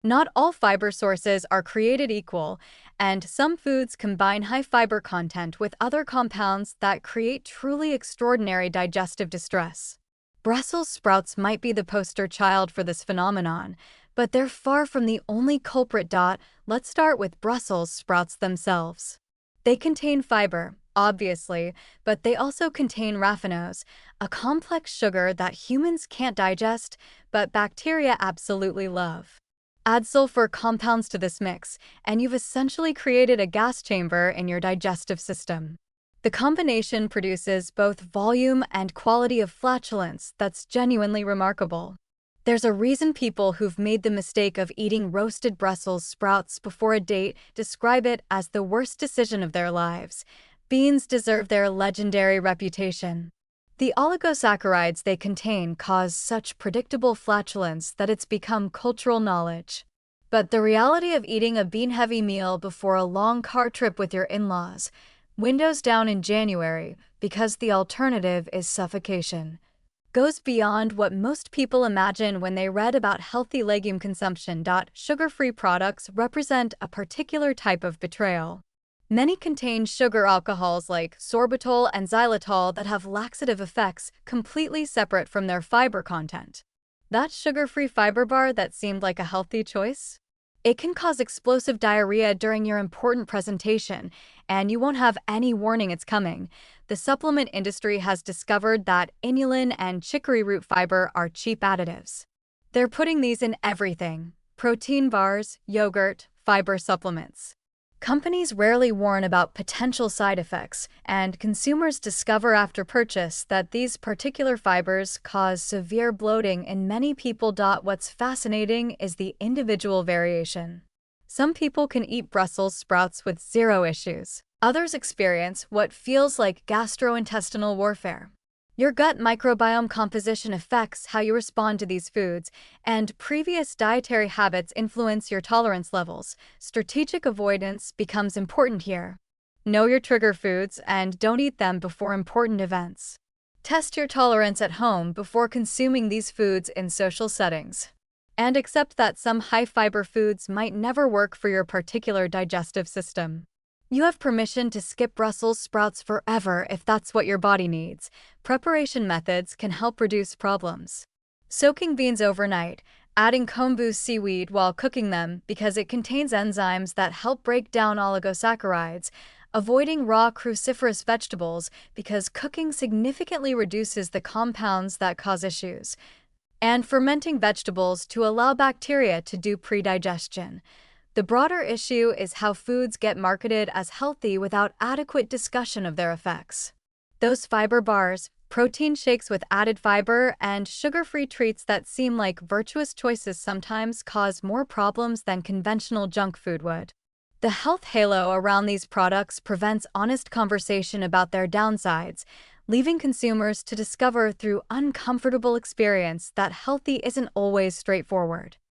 Not all fiber sources are created equal, and some foods combine high fiber content with other compounds that create truly extraordinary digestive distress. Brussels sprouts might be the poster child for this phenomenon, but they're far from the only culprit. Let's start with Brussels sprouts themselves. They contain fiber, obviously, but they also contain raffinose, a complex sugar that humans can't digest, but bacteria absolutely love. Add sulfur compounds to this mix, and you've essentially created a gas chamber in your digestive system. The combination produces both volume and quality of flatulence that's genuinely remarkable. There's a reason people who've made the mistake of eating roasted Brussels sprouts before a date describe it as the worst decision of their lives. Beans deserve their legendary reputation. The oligosaccharides they contain cause such predictable flatulence that it's become cultural knowledge. But the reality of eating a bean-heavy meal before a long car trip with your in-laws, windows down in January, because the alternative is suffocation, goes beyond what most people imagine when they read about healthy legume consumption. Sugar-free products represent a particular type of betrayal. Many contain sugar alcohols like sorbitol and xylitol that have laxative effects completely separate from their fiber content. That sugar-free fiber bar that seemed like a healthy choice? It can cause explosive diarrhea during your important presentation, and you won't have any warning it's coming. The supplement industry has discovered that inulin and chicory root fiber are cheap additives. They're putting these in everything: protein bars, yogurt, fiber supplements. Companies rarely warn about potential side effects, and consumers discover after purchase that these particular fibers cause severe bloating in many people. What's fascinating is the individual variation. Some people can eat Brussels sprouts with zero issues. Others experience what feels like gastrointestinal warfare. Your gut microbiome composition affects how you respond to these foods, and previous dietary habits influence your tolerance levels. Strategic avoidance becomes important here. Know your trigger foods and don't eat them before important events. Test your tolerance at home before consuming these foods in social settings. And accept that some high-fiber foods might never work for your particular digestive system. You have permission to skip Brussels sprouts forever if that's what your body needs. Preparation methods can help reduce problems. Soaking beans overnight, adding kombu seaweed while cooking them because it contains enzymes that help break down oligosaccharides, avoiding raw cruciferous vegetables because cooking significantly reduces the compounds that cause issues, and fermenting vegetables to allow bacteria to do pre-digestion. The broader issue is how foods get marketed as healthy without adequate discussion of their effects. Those fiber bars, protein shakes with added fiber, and sugar-free treats that seem like virtuous choices sometimes cause more problems than conventional junk food would. The health halo around these products prevents honest conversation about their downsides, leaving consumers to discover through uncomfortable experience that healthy isn't always straightforward.